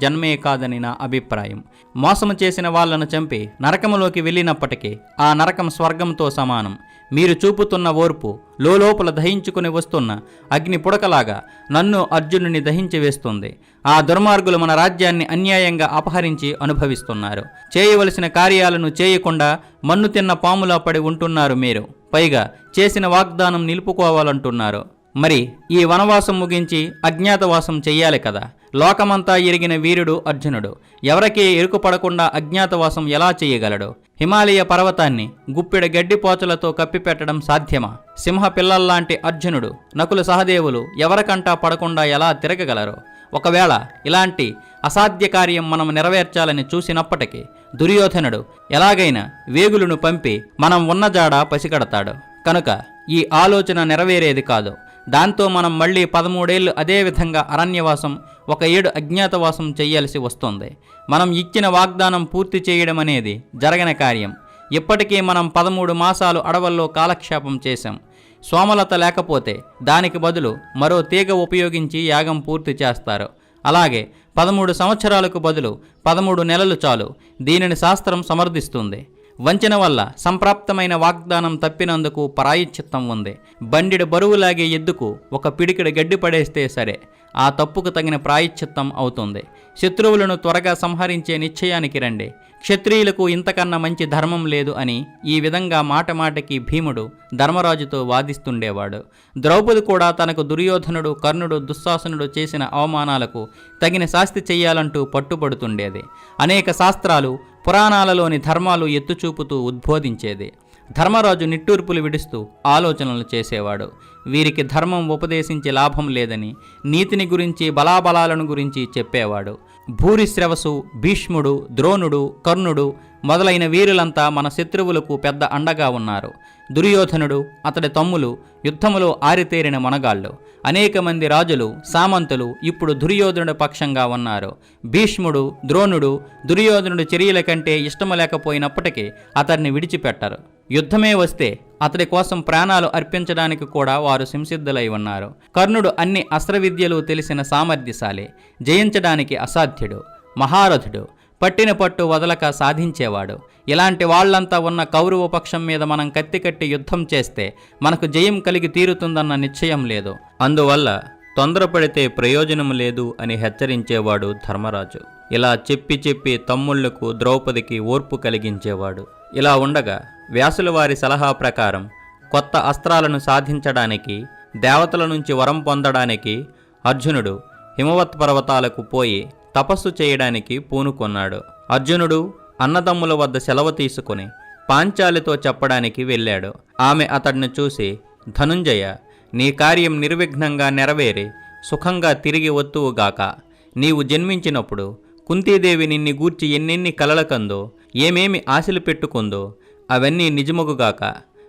జన్మే కాదని నా అభిప్రాయం. మోసము చేసిన వాళ్లను చంపి నరకములోకి వెళ్ళినప్పటికీ ఆ నరకం స్వర్గంతో సమానం. మీరు చూపుతున్న ఓర్పు లోపల దహించుకుని వస్తున్న అగ్ని పుడకలాగా నన్ను అర్జునుని దహించి వేస్తుంది. ఆ దుర్మార్గులు మన రాజ్యాన్ని అన్యాయంగా అపహరించి అనుభవిస్తున్నారు. చేయవలసిన కార్యాలను చేయకుండా మన్ను తిన్న పాములా పడి ఉంటున్నారు మీరు. పైగా చేసిన వాగ్దానం నిలుపుకోవాలంటున్నారు. మరి ఈ వనవాసం ముగించి అజ్ఞాతవాసం చెయ్యాలి కదా. లోకమంతా ఎరిగిన వీరుడు అర్జునుడు ఎవరికీ ఎరుకుపడకుండా అజ్ఞాతవాసం ఎలా చేయగలడు? హిమాలయ పర్వతాన్ని గుప్పెడ గడ్డిపోచలతో కప్పిపెట్టడం సాధ్యమా? సింహ పిల్లల్లాంటి అర్జునుడు, నకుల సహదేవులు ఎవరికంటా పడకుండా ఎలా తిరగగలరు? ఒకవేళ ఇలాంటి అసాధ్య కార్యం మనం నెరవేర్చాలని చూసినప్పటికీ దుర్యోధనుడు ఎలాగైనా వేగులను పంపి మనం ఉన్నజాడ పసిగడతాడు. కనుక ఈ ఆలోచన నెరవేరేది కాదు. దాంతో మనం మళ్ళీ 13 ఏళ్ళు అదే విధంగా అరణ్యవాసం, 1 ఏడు అజ్ఞాతవాసం చేయాల్సి వస్తుంది. మనం ఇచ్చిన వాగ్దానం పూర్తి చేయడం అనేది జరగని కార్యం. ఇప్పటికీ మనం 13 మాసాలు అడవుల్లో కాలక్షేపం చేశాం. సోమలత లేకపోతే దానికి బదులు మరో తీగ ఉపయోగించి యాగం పూర్తి చేస్తారు. అలాగే 13 సంవత్సరాలకు బదులు 13 నెలలు చాలు. దీనిని శాస్త్రం సమర్థిస్తుంది. వంచన వల్ల సంప్రాప్తమైన వాగ్దానం తప్పినందుకు ప్రాయశ్చిత్తం ఉంది. బండిడి బరువులాగే ఎద్దుకు ఒక పిడికిడి గడ్డి పడేస్తే సరే, ఆ తప్పుకు తగిన ప్రాయశ్చిత్తం అవుతుంది. శత్రువులను త్వరగా సంహరించే నిశ్చయానికి రండి. క్షత్రియులకు ఇంతకన్నా మంచి ధర్మం లేదు అని ఈ విధంగా మాటమాటకి భీముడు ధర్మరాజుతో వాదిస్తుండేవాడు. ద్రౌపది కూడా తనకు దుర్యోధనుడు, కర్ణుడు, దుశ్శాసనుడు చేసిన అవమానాలకు తగిన శాస్తి చెయ్యాలంటూ పట్టుబడుతుండేది. అనేక శాస్త్రాలు, పురాణాలలోని ధర్మాలు ఎత్తుచూపుతూ ఉద్బోధించేది. ధర్మరాజు నిట్టూర్పులు విడుస్తూ ఆలోచనలు చేసేవాడు. వీరికి ధర్మం ఉపదేశించే లాభం లేదని, నీతిని గురించి, బలాబలాలను గురించి చెప్పేవాడు. భూరిశ్రవసు, భీష్ముడు, ద్రోణుడు, కర్ణుడు మొదలైన వీరులంతా మన శత్రువులకు పెద్ద అండగా ఉన్నారు. దుర్యోధనుడు, అతడి తమ్ములు యుద్ధములో ఆరితేరిన మొనగాళ్ళు. అనేక మంది రాజులు, సామంతులు ఇప్పుడు దుర్యోధనుడి పక్షంగా ఉన్నారు. భీష్ముడు, ద్రోణుడు దుర్యోధనుడి చర్యల కంటే ఇష్టము లేకపోయినప్పటికీ అతడిని విడిచిపెట్టరు. యుద్ధమే వస్తే అతడి కోసం ప్రాణాలు అర్పించడానికి కూడా వారు సంసిద్ధులై ఉన్నారు. కర్ణుడు అన్ని అస్త్రవిద్యలు తెలిసిన సామర్థ్యశాలి. జయించడానికి అసాధ్యుడు, మహారథుడు. పట్టిన పట్టు వదలక సాధించేవాడు. ఇలాంటి వాళ్లంతా ఉన్న కౌరవ పక్షం మీద మనం కత్తికట్టి యుద్ధం చేస్తే మనకు జయం కలిగి తీరుతుందన్న నిశ్చయం లేదు. అందువల్ల తొందరపడితే ప్రయోజనం లేదు అని హెచ్చరించేవాడు ధర్మరాజు. ఇలా చెప్పి చెప్పి తమ్ముళ్లకు, ద్రౌపదికి ఓర్పు కలిగించేవాడు. ఇలా ఉండగా వ్యాసుల వారి సలహా ప్రకారం కొత్త అస్త్రాలను సాధించడానికి, దేవతల నుంచి వరం పొందడానికి అర్జునుడు హిమవత్ పర్వతాలకు పోయి తపస్సు చేయడానికి పూనుకొన్నాడు. అర్జునుడు అన్నదమ్ముల వద్ద సెలవు తీసుకుని పాంచాలితో చెప్పడానికి వెళ్ళాడు. ఆమె అతడిని చూసి, ధనుంజయ, నీ కార్యం నిర్విఘ్నంగా నెరవేరి సుఖంగా తిరిగి వత్తువుగాక. నీవు జన్మించినప్పుడు కుంతీదేవి నిన్ని గూర్చి ఎన్నెన్ని కలలకందో, ఏమేమి ఆశలు పెట్టుకుందో అవన్నీ నిజముగుగాక.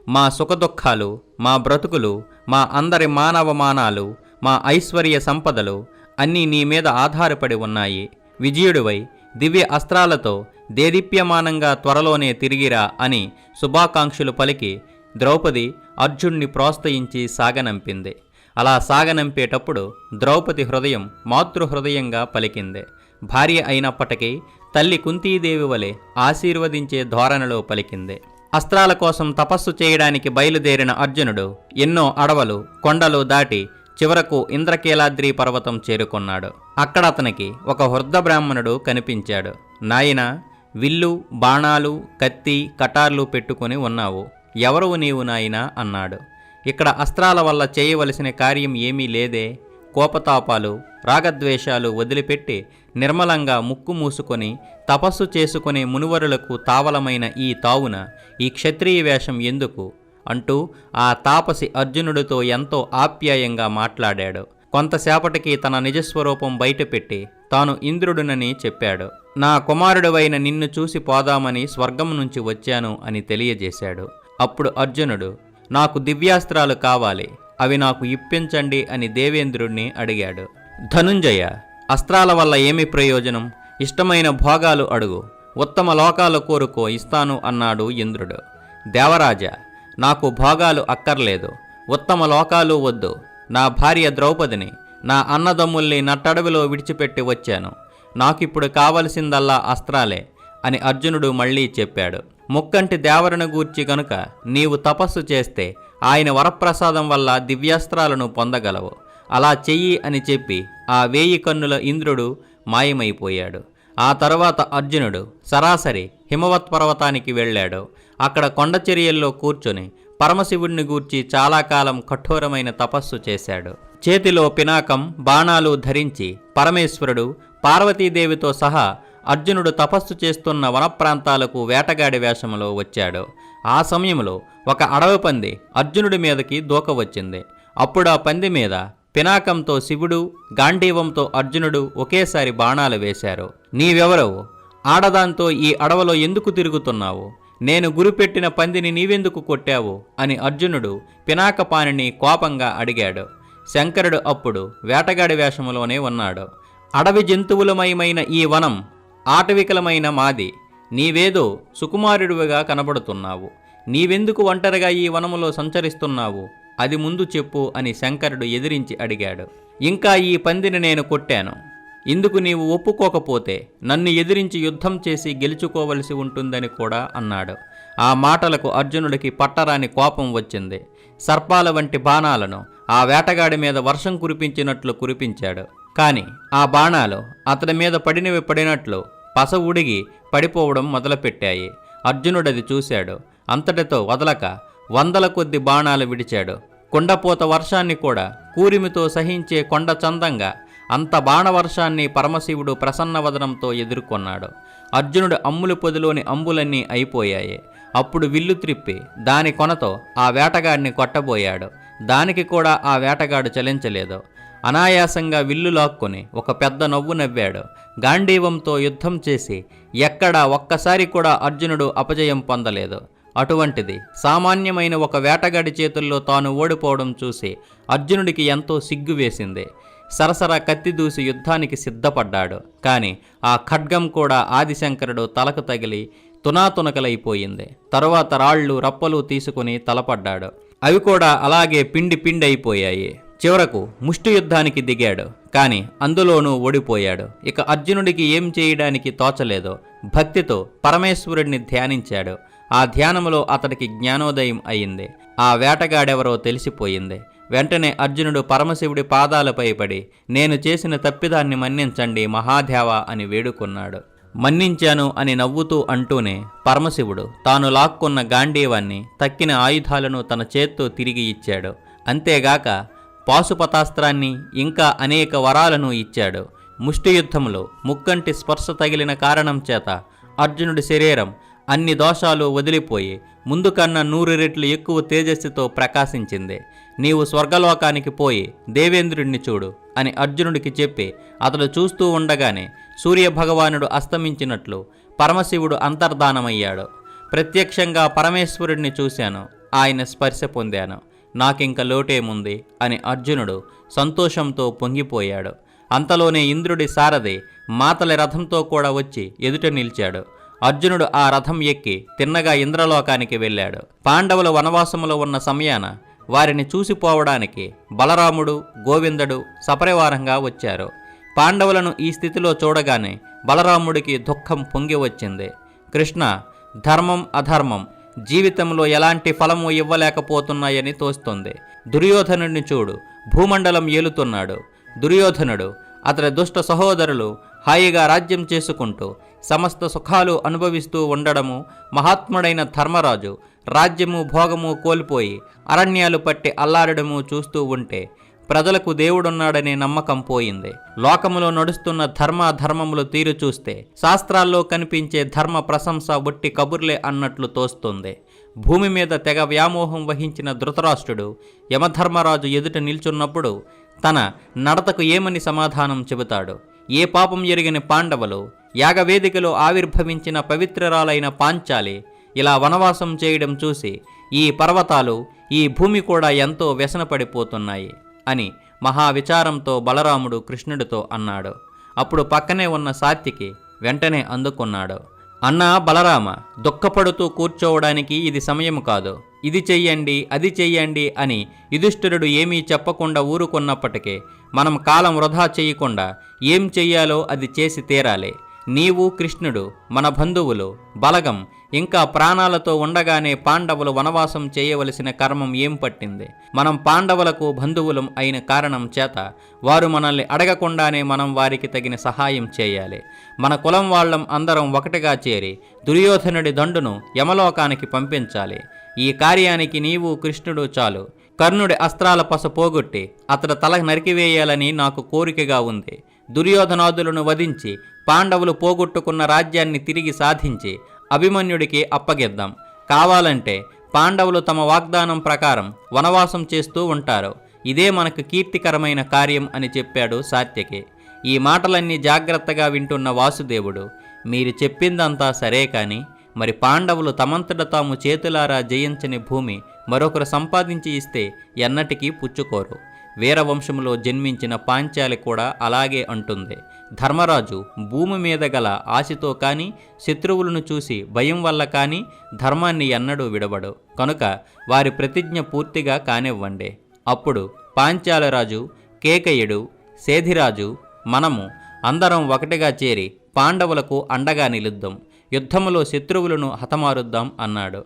మా సుఖదుఖాలు, మా బ్రతుకులు, మా అందరి మానవమానాలు, మా ఐశ్వర్య సంపదలు అన్నీ నీ మీద ఆధారపడి ఉన్నాయి. విజయుడివై దివ్య అస్త్రాలతో దేదీప్యమానంగా త్వరలోనే తిరిగిరా అని శుభాకాంక్షలు పలికి ద్రౌపది అర్జున్ని ప్రోత్సహించి సాగనంపింది. అలా సాగనంపేటప్పుడు ద్రౌపది హృదయం మాతృహృదయంగా పలికింది. భార్య అయినప్పటికీ తల్లి కుంతీదేవి వలె ఆశీర్వదించే ధోరణిలో పలికింది. అస్త్రాల కోసం తపస్సు చేయడానికి బయలుదేరిన అర్జునుడు ఎన్నో అడవులు, కొండలు దాటి చివరకు ఇంద్రకీలాద్రి పర్వతం చేరుకున్నాడు. అక్కడ అతనికి ఒక వృద్ధ బ్రాహ్మణుడు కనిపించాడు. నాయనా, విల్లు, బాణాలు, కత్తి, కటార్లు పెట్టుకుని ఉన్నావు. ఎవరువు నీవు నాయనా అన్నాడు. ఇక్కడ అస్త్రాల వల్ల చేయవలసిన కార్యం ఏమీ లేదే. కోపతాపాలు, రాగద్వేషాలు వదిలిపెట్టి నిర్మలంగా ముక్కు మూసుకొని తపస్సు చేసుకునే మునివరులకు తావలమైన ఈ తావున ఈ క్షత్రియ వేషం ఎందుకు అంటూ ఆ తాపసి అర్జునుడితో ఎంతో ఆప్యాయంగా మాట్లాడాడు. కొంతసేపటికి తన నిజస్వరూపం బయటపెట్టి తాను ఇంద్రుడునని చెప్పాడు. నా కుమారుడివైన నిన్ను చూసి పోదామని స్వర్గం నుంచి వచ్చాను అని తెలియజేశాడు. అప్పుడు అర్జునుడు, నాకు దివ్యాస్త్రాలు కావాలి, అవి నాకు ఇప్పించండి అని దేవేంద్రుణ్ణి అడిగాడు. ధనుంజయ, అస్త్రాల వల్ల ఏమి ప్రయోజనం? ఇష్టమైన భోగాలు అడుగు, ఉత్తమ లోకాలు కోరుకో, ఇస్తాను అన్నాడు ఇంద్రుడు. దేవరాజా, నాకు భోగాలు అక్కర్లేదు, ఉత్తమ లోకాలు వద్దు. నా భార్య ద్రౌపదిని, నా అన్నదమ్ముల్ని నట్టడవిలో విడిచిపెట్టి వచ్చాను. నాకిప్పుడు కావలసిందల్లా అస్త్రాలే అని అర్జునుడు మళ్ళీ చెప్పాడు. ముక్కంటి దేవరను గూర్చి గనుక నీవు తపస్సు చేస్తే ఆయన వరప్రసాదం వల్ల దివ్యాస్త్రాలను పొందగలవు. అలా చెయ్యి అని చెప్పి ఆ 1000 కన్నుల ఇంద్రుడు మాయమైపోయాడు. ఆ తరువాత అర్జునుడు సరాసరి హిమవత్ పర్వతానికి వెళ్ళాడు. అక్కడ కొండచర్యల్లో కూర్చొని పరమశివుడిని గూర్చి చాలా కాలం కఠోరమైన తపస్సు చేశాడు. చేతిలో పినాకం, బాణాలు ధరించి పరమేశ్వరుడు పార్వతీదేవితో సహా అర్జునుడు తపస్సు చేస్తున్న వనప్రాంతాలకు వేటగాడి వేషంలో వచ్చాడు. ఆ సమయంలో ఒక అడవి పంది అర్జునుడి మీదకి దూకవచ్చింది. అప్పుడు ఆ పంది మీద పినాకంతో శివుడు, గాంధీవంతో అర్జునుడు ఒకేసారి బాణాలు వేశారు. నీవెవరవు? ఆడదాంతో ఈ అడవిలో ఎందుకు తిరుగుతున్నావు? నేను గురిపెట్టిన పందిని నీవెందుకు కొట్టావు అని అర్జునుడు పినాకపాణిని కోపంగా అడిగాడు. శంకరుడు అప్పుడు వేటగాడి వేషములోనే ఉన్నాడు. అడవి జంతువులమయమైన ఈ వనం ఆటవికలమైన మాది. నీవేదో సుకుమారుడివిగా కనబడుతున్నావు. నీవెందుకు ఒంటరిగా ఈ వనములో సంచరిస్తున్నావు? అది ముందు చెప్పు అని శంకరుడు ఎదిరించి అడిగాడు. ఇంకా ఈ పందిని నేను కొట్టాను. ఇందుకు నీవు ఒప్పుకోకపోతే నన్ను ఎదిరించి యుద్ధం చేసి గెలుచుకోవలసి ఉంటుందని కూడా అన్నాడు. ఆ మాటలకు అర్జునుడికి పట్టరాని కోపం వచ్చింది. సర్పాల వంటి బాణాలను ఆ వేటగాడి మీద వర్షం కురిపించినట్లు కురిపించాడు. కాని ఆ బాణాలు అతడి మీద పడినవి పడినట్లు పస ఉడిగి పడిపోవడం మొదలుపెట్టాయి. అర్జునుడది చూశాడు. అంతటితో వదలక వందల కొద్ది బాణాలు విడిచాడు. కొండపోత వర్షాన్ని కూడా కూరిమితో సహించే కొండ చందంగా అంత బాణవర్షాన్ని పరమశివుడు ప్రసన్నవదనంతో ఎదుర్కొన్నాడు. అర్జునుడు అమ్ములు పొదిలోని అంబులన్నీ అయిపోయాయి. అప్పుడు విల్లు త్రిప్పి దాని కొనతో ఆ వేటగాడిని కొట్టబోయాడు. దానికి కూడా ఆ వేటగాడు చలించలేదు. అనాయాసంగా విల్లు లాక్కొని ఒక పెద్ద నవ్వు నవ్వాడు. గాంధీవంతో యుద్ధం చేసి ఎక్కడా ఒక్కసారి కూడా అర్జునుడు అపజయం పొందలేదు. అటువంటిది సామాన్యమైన ఒక వేటగాడి చేతుల్లో తాను ఓడిపోవడం చూసి అర్జునుడికి ఎంతో సిగ్గు వేసింది. సరసర కత్తి దూసి యుద్ధానికి సిద్ధపడ్డాడు. కాని ఆ ఖడ్గం కూడా ఆదిశంకరుడు తలకు తగిలి తునాతునకలైపోయింది. తరువాత రాళ్ళు రప్పలు తీసుకుని తలపడ్డాడు. అవి కూడా అలాగే పిండి పిండి అయిపోయాయి. చివరకు ముష్టి యుద్ధానికి దిగాడు. కాని అందులోనూ ఓడిపోయాడు. ఇక అర్జునుడికి ఏం చేయడానికి తోచలేదు. భక్తితో పరమేశ్వరుడిని ధ్యానించాడు. ఆ ధ్యానములో అతడికి జ్ఞానోదయం అయింది. ఆ వేటగాడెవరో తెలిసిపోయింది. వెంటనే అర్జునుడు పరమశివుడి పాదాలపై పడి నేను చేసిన తప్పిదాన్ని మన్నించండి మహాదేవ అని వేడుకున్నాడు. మన్నించాను అని నవ్వుతూ అంటూనే పరమశివుడు తాను లాక్కున్న గాంధీవాన్ని తక్కిన ఆయుధాలను తన చేత్తో తిరిగి ఇచ్చాడు. అంతేగాక పాశుపతాస్త్రాన్ని ఇంకా అనేక వరాలను ఇచ్చాడు. ముష్టి యుద్ధంలో ముక్కంటి స్పర్శ తగిలిన కారణం చేత అర్జునుడి శరీరం అన్ని దోషాలు వదిలిపోయి ముందు కన్నా 100 రెట్లు ఎక్కువ తేజస్సుతో ప్రకాశించింది. నీవు స్వర్గలోకానికి పోయి దేవేంద్రుడిని చూడు అని అర్జునుడికి చెప్పి అతడు చూస్తూ ఉండగానే సూర్యభగవానుడు అస్తమించినట్లు పరమశివుడు అంతర్ధానమయ్యాడు. ప్రత్యక్షంగా పరమేశ్వరుడిని చూశాను, ఆయన స్పర్శ పొందాను, నాకింక లోటేముంది అని అర్జునుడు సంతోషంతో పొంగిపోయాడు. అంతలోనే ఇంద్రుడి సారథి మాతలి రథంతో కూడా వచ్చి ఎదుట నిలిచాడు. అర్జునుడు ఆ రథం ఎక్కి తిన్నగా ఇంద్రలోకానికి వెళ్ళాడు. పాండవుల వనవాసములో ఉన్న సమయాన వారిని చూసిపోవడానికి బలరాముడు గోవిందుడు సపరివారంగా వచ్చారు. పాండవులను ఈ స్థితిలో చూడగానే బలరాముడికి దుఃఖం పొంగి వచ్చింది. కృష్ణ, ధర్మం అధర్మం జీవితంలో ఎలాంటి ఫలము ఇవ్వలేకపోతున్నాయని తోస్తుంది. దుర్యోధనుడిని చూడు, భూమండలం ఏలుతున్నాడు. దుర్యోధనుడు అతని దుష్ట సహోదరులు హాయిగా రాజ్యం చేసుకుంటూ సమస్త సుఖాలు అనుభవిస్తూ ఉండడము, మహాత్ముడైన ధర్మరాజు రాజ్యము భోగము కోల్పోయి అరణ్యాలు పట్టి అల్లాడడము చూస్తూ ఉంటే ప్రజలకు దేవుడున్నాడనే నమ్మకం పోయింది. లోకములో నడుస్తున్న ధర్మధర్మములు తీరు చూస్తే శాస్త్రాల్లో కనిపించే ధర్మ ప్రశంస ఒట్టి కబుర్లే అన్నట్లు తోస్తుంది. భూమి మీద తెగ వ్యామోహం వహించిన ధృతరాష్ట్రుడు యమధర్మరాజు ఎదుట నిల్చున్నప్పుడు తన నడతకు ఏమని సమాధానం చెబుతాడు? ఏ పాపం ఎరిగిన పాండవులు యాగవేదికలో ఆవిర్భవించిన పవిత్రరాలైన పాంచాలి ఇలా వనవాసం చేయడం చూసి ఈ పర్వతాలు ఈ భూమి కూడా ఎంతో వ్యసనపడిపోతున్నాయి అని మహావిచారంతో బలరాముడు కృష్ణుడితో అన్నాడు. అప్పుడు పక్కనే ఉన్న సాత్యకి వెంటనే అందుకున్నాడు. అన్నా బలరామ, దుఃఖపడుతూ కూర్చోవడానికి ఇది సమయం కాదు. ఇది చెయ్యండి అది చెయ్యండి అని యుధిష్ఠిరుడు ఏమీ చెప్పకుండా ఊరుకున్నప్పటికీ మనం కాలం వృధా చేయకుండా ఏం చెయ్యాలో అది చేసి తీరాలి. నీవు కృష్ణుడు మన బంధువులు బలగం ఇంకా ప్రాణాలతో ఉండగానే పాండవులు వనవాసం చేయవలసిన కర్మం ఏం పట్టింది? మనం పాండవులకు బంధువులం అయిన కారణం చేత వారు మనల్ని అడగకుండానే మనం వారికి తగిన సహాయం చేయాలి. మన కులం వాళ్ళం అందరం ఒకటిగా చేరి దుర్యోధనుడి దండును యమలోకానికి పంపించాలి. ఈ కార్యానికి నీవు కృష్ణుడు చాలు. కర్ణుడి అస్త్రాల పస పోగొట్టి అతడు తల నరికివేయాలని నాకు కోరికగా ఉంది. దుర్యోధనాదులను వధించి పాండవులు పోగొట్టుకున్న రాజ్యాన్ని తిరిగి సాధించి అభిమన్యుడికి అప్పగిద్దాం. కావాలంటే పాండవులు తమ వాగ్దానం ప్రకారం వనవాసం చేస్తూ ఉంటారు. ఇదే మనకు కీర్తికరమైన కార్యం అని చెప్పాడు సాత్యకి. ఈ మాటలన్నీ జాగ్రత్తగా వింటున్న వాసుదేవుడు, మీరు చెప్పిందంతా సరే కాని మరి పాండవులు తమంతట తాము చేతులారా జయించని భూమి మరొకరు సంపాదించి ఇస్తే ఎన్నటికీ పుచ్చుకోరు. వీరవంశంలో జన్మించిన పాంచాలి కూడా అలాగే అంటుంది. ధర్మరాజు భూమి మీద గల ఆశతో కానీ శత్రువులను చూసి భయం వల్ల కానీ ధర్మాన్ని ఎన్నడూ విడవడు. కనుక వారి ప్రతిజ్ఞ పూర్తిగా కానివ్వండి. అప్పుడు పాంచాలరాజు, కేకయుడు, సేధిరాజు, మనము అందరం ఒకటిగా చేరి పాండవులకు అండగా నిలుద్దాం, యుద్ధములో శత్రువులను హతమారుద్దాం అన్నాడు.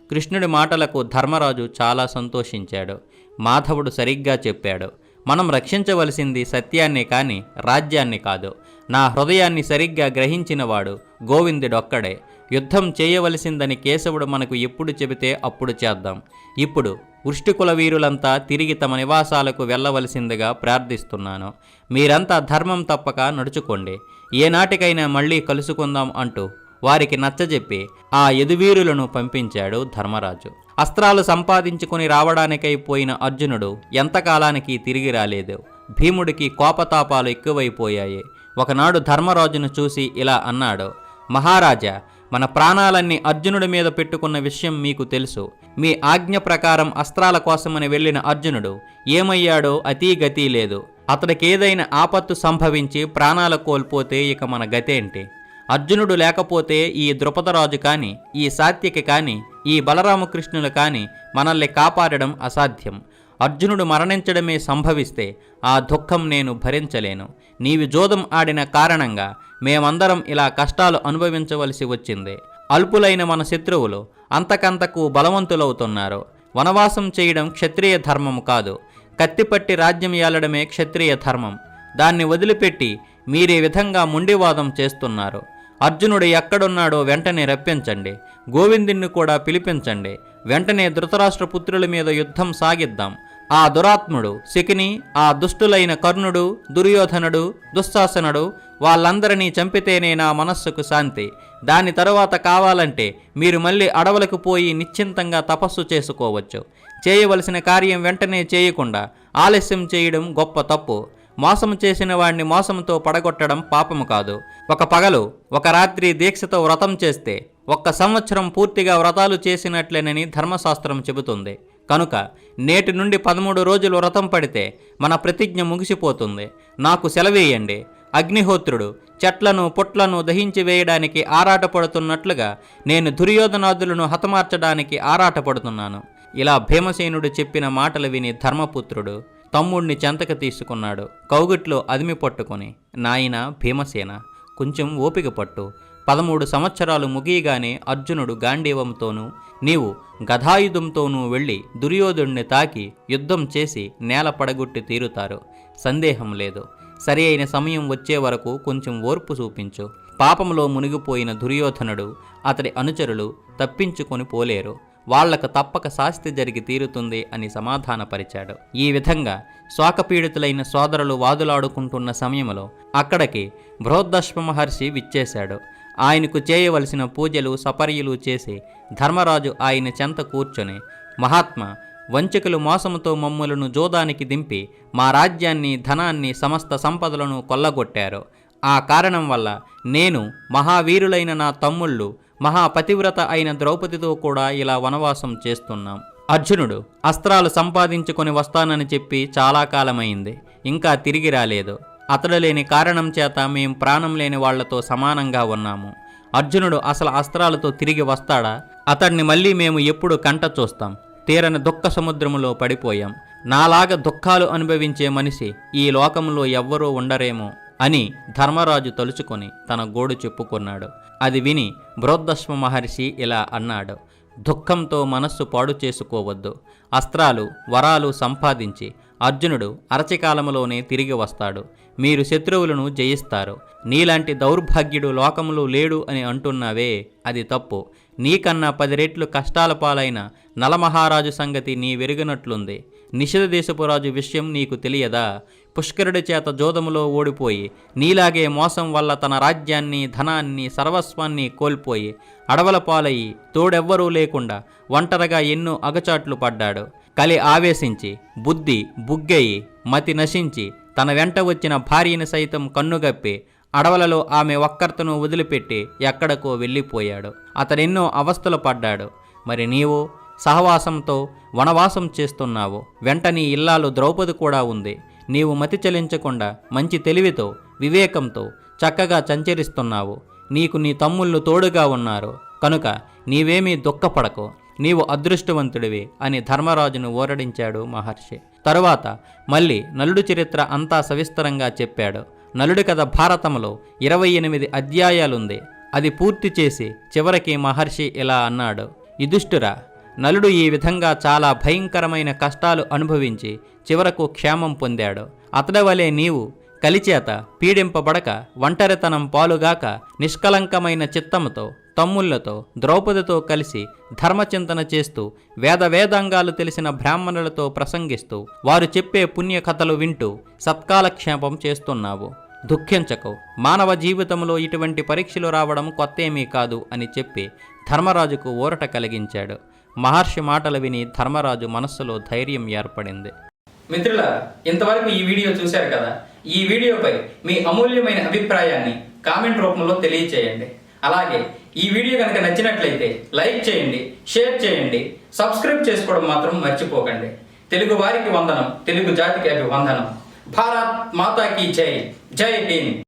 కృష్ణుడి మాటలకు ధర్మరాజు చాలా సంతోషించాడు. మాధవుడు సరిగ్గా చెప్పాడు. మనం రక్షించవలసింది సత్యాన్నే కాని రాజ్యాన్ని కాదు. నా హృదయాన్ని సరిగ్గా గ్రహించినవాడు గోవిందుడొక్కడే. యుద్ధం చేయవలసిందని కేశవుడు మనకు ఎప్పుడు చెబితే అప్పుడు చేద్దాం. ఇప్పుడు వృష్టికుల వీరులంతా తిరిగి తమ నివాసాలకు వెళ్ళవలసిందిగా ప్రార్థిస్తున్నాను. మీరంతా ధర్మం తప్పక నడుచుకోండి. ఏనాటికైనా మళ్ళీ కలుసుకుందాం అంటూ వారికి నచ్చజెప్పి ఆ యదువీరులను పంపించాడు ధర్మరాజు. అస్త్రాలు సంపాదించుకుని రావడానికై పోయిన అర్జునుడు ఎంతకాలానికి తిరిగి రాలేదు. భీముడికి కోపతాపాలు ఎక్కువైపోయాయి. ఒకనాడు ధర్మరాజును చూసి ఇలా అన్నాడు: మహారాజా, మన ప్రాణాలన్నీ అర్జునుడి మీద పెట్టుకున్న విషయం మీకు తెలుసు. మీ ఆజ్ఞ ప్రకారం అస్త్రాల కోసమని వెళ్ళిన అర్జునుడు ఏమయ్యాడో అతీగతి లేదు. అతడికేదైనా ఆపత్తు సంభవించి ప్రాణాలు కోల్పోతే ఇక మన గతేంటి? అర్జునుడు లేకపోతే ఈ ద్రుపదరాజు కాని, ఈ సాత్యకి కాని, ఈ బలరామకృష్ణులు కాని మనల్ని కాపాడడం అసాధ్యం. అర్జునుడు మరణించడమే సంభవిస్తే ఆ దుఃఖం నేను భరించలేను. నీవి జోదం ఆడిన కారణంగా మేమందరం ఇలా కష్టాలు అనుభవించవలసి వచ్చింది. అల్పులైన మన శత్రువులు అంతకంతకు బలవంతులవుతున్నారు. వనవాసం చేయడం క్షత్రియ ధర్మము కాదు. కత్తిపట్టి రాజ్యం ఏలడమే క్షత్రియ ధర్మం. దాన్ని వదిలిపెట్టి మీరే విధంగా మొండివాదం చేస్తున్నారు. అర్జునుడు ఎక్కడున్నాడో వెంటనే రప్పించండి. గోవిందుణ్ణి కూడా పిలిపించండి. వెంటనే ధృతరాష్ట్ర పుత్రుల మీద యుద్ధం సాగిద్దాం. ఆ దురాత్ముడు శకిని, ఆ దుష్టులైన కర్ణుడు, దుర్యోధనుడు, దుశ్శాసనుడు వాళ్ళందరినీ చంపితేనే నా మనస్సుకు శాంతి. దాని తరువాత కావాలంటే మీరు మళ్ళీ అడవులకు పోయి నిశ్చింతంగా తపస్సు చేసుకోవచ్చు. చేయవలసిన కార్యం వెంటనే చేయకుండా ఆలస్యం చేయడం గొప్ప తప్పు. మోసం చేసిన వాడిని మోసంతో పడగొట్టడం పాపము కాదు. ఒక పగలు ఒక రాత్రి దీక్షతో వ్రతం చేస్తే 1 సంవత్సరం పూర్తిగా వ్రతాలు చేసినట్లేనని ధర్మశాస్త్రం చెబుతుంది. కనుక నేటి నుండి 13 రోజులు వ్రతం పడితే మన ప్రతిజ్ఞ ముగిసిపోతుంది. నాకు సెలవేయండి. అగ్నిహోత్రుడు చెట్లను పుట్లను దహించి వేయడానికి ఆరాటపడుతున్నట్లుగా నేను దుర్యోధనాదులను హతమార్చడానికి ఆరాటపడుతున్నాను. ఇలా భీమసేనుడు చెప్పిన మాటలు విని ధర్మపుత్రుడు తమ్ముడిని చెంతక తీసుకున్నాడు. కౌగిట్లో అదిమి పట్టుకొని, నాయనా భీమసేన, కొంచెం ఓపిక పట్టు. 13 సంవత్సరాలు ముగియగానే అర్జునుడు గాంధీవంతోనూ నీవు గదాయుధంతోనూ వెళ్ళి దుర్యోధుడిని తాకి యుద్ధం చేసి నేల పడగొట్టి తీరుతారు. సందేహం లేదు. సరి అయిన సమయం వచ్చే వరకు కొంచెం ఓర్పు చూపించు. పాపంలో మునిగిపోయిన దుర్యోధనుడు, అతడి అనుచరులు తప్పించుకొని పోలేరు. వాళ్లకు తప్పక శాస్తి జరిగి తీరుతుంది అని సమాధానపరిచాడు. ఈ విధంగా శోకపీడితులైన సోదరులు వాదులాడుకుంటున్న సమయంలో అక్కడికి బృహదశ్వ మహర్షి విచ్చేశాడు. ఆయనకు చేయవలసిన పూజలు సపర్యలు చేసి ధర్మరాజు ఆయన చెంత కూర్చొని, మహాత్మా, వంచకులు మోసముతో మమ్ములను జోదానికి దింపి మా రాజ్యాన్ని, ధనాన్ని, సమస్త సంపదలను కొల్లగొట్టారు. ఆ కారణం వల్ల నేను, మహావీరులైన నా తమ్ముళ్ళు, మహాపతివ్రత అయిన ద్రౌపదితో కూడా ఇలా వనవాసం చేస్తున్నాం. అర్జునుడు అస్త్రాలు సంపాదించుకొని వస్తానని చెప్పి చాలా కాలమైంది. ఇంకా తిరిగి రాలేదు. అతడు లేని కారణం చేత మేం ప్రాణం లేని వాళ్లతో సమానంగా ఉన్నాము. అర్జునుడు అసలు అస్త్రాలతో తిరిగి వస్తాడా? అతడిని మళ్ళీ మేము ఎప్పుడు కంట చూస్తాం? తీరని దుఃఖ సముద్రములో పడిపోయాం. నాలాగా దుఃఖాలు అనుభవించే మనిషి ఈ లోకంలో ఎవ్వరూ ఉండరేమో అని ధర్మరాజు తలుచుకొని తన గోడు చెప్పుకున్నాడు. అది విని బృహదశ్వ మహర్షి ఇలా అన్నాడు: దుఃఖంతో మనస్సు పాడు చేసుకోవద్దు. అస్త్రాలు, వరాలు సంపాదించి అర్జునుడు అరచికాలములోనే తిరిగి వస్తాడు. మీరు శత్రువులను జయిస్తారు. నీలాంటి దౌర్భాగ్యుడు లోకంలో లేడు అని అంటున్నావే, అది తప్పు. నీకన్నా 10 రెట్లు కష్టాల పాలైన నలమహారాజు సంగతి నీ వెరుగనట్లుంది. నిషధ దేశపు రాజు విషయం నీకు తెలియదా? పుష్కరుడి చేత జోదములో ఓడిపోయి నీలాగే మోసం వల్ల తన రాజ్యాన్ని, ధనాన్ని, సర్వస్వాన్ని కోల్పోయి అడవుల పాలయ్యి తోడెవ్వరూ లేకుండా ఒంటరిగా ఎన్నో అగచాట్లు పడ్డాడు. కలి ఆవేశించి బుద్ధి బుగ్గయి మతి నశించి తన వెంట వచ్చిన భార్యని సైతం కన్నుగప్పి అడవులలో ఆమె ఒక్కర్తను వదిలిపెట్టి ఎక్కడికో వెళ్ళిపోయాడు. అతడెన్నో అవస్థలు పడ్డాడు. మరి నీవు సహవాసంతో వనవాసం చేస్తున్నావు. వెంట నీ ఇల్లాలు ద్రౌపది కూడా ఉంది. నీవు మతి చలించకుండా మంచి తెలివితో వివేకంతో చక్కగా సంచరిస్తున్నావు. నీకు నీ తమ్ముళ్ళు తోడుగా ఉన్నారు కనుక నీవేమీ దుఃఖపడకు. నీవు అదృష్టవంతుడివి అని ధర్మరాజును ఊరడించాడు మహర్షి. తరువాత మళ్ళీ నలుడి చరిత్ర అంతా సవిస్తరంగా చెప్పాడు. నలుడి కథ భారతంలో 28 అధ్యాయాలుంది. అది పూర్తి చేసి చివరికి మహర్షి ఇలా అన్నాడు: యుధిష్ఠిరా, నలుడు ఈ విధంగా చాలా భయంకరమైన కష్టాలు అనుభవించి చివరకు క్షేమం పొందాడు. అతడి వలె నీవు కలిచేత పీడింపబడక ఒంటరితనం పాలుగాక నిష్కలంకమైన చిత్తముతో తమ్ముళ్లతో ద్రౌపదితో కలిసి ధర్మచింతన చేస్తూ వేదాంగాలు తెలిసిన బ్రాహ్మణులతో ప్రసంగిస్తూ వారు చెప్పే పుణ్యకథలు వింటూ సత్కాలక్షేపం చేస్తున్నావు. దుఃఖించకు. మానవ జీవితంలో ఇటువంటి పరీక్షలు రావడం కొత్తేమీ కాదు అని చెప్పి ధర్మరాజుకు ఊరట కలిగించాడు. మహర్షి మాటలు విని ధర్మరాజు మనస్సులో ధైర్యం ఏర్పడింది. మిత్రులారా, ఇంతవరకు ఈ వీడియో చూశారు కదా. ఈ వీడియోపై మీ అమూల్యమైన అభిప్రాయాన్ని కామెంట్ రూపంలో తెలియచేయండి. అలాగే ఈ వీడియో కనుక నచ్చినట్లయితే లైక్ చేయండి, షేర్ చేయండి, సబ్స్క్రైబ్ చేసుకోవడం మాత్రం మర్చిపోకండి. తెలుగు వారికి వందనం, తెలుగు జాతికి అభివందనం. భారత్ మాతా కీ జై. జై హింద్.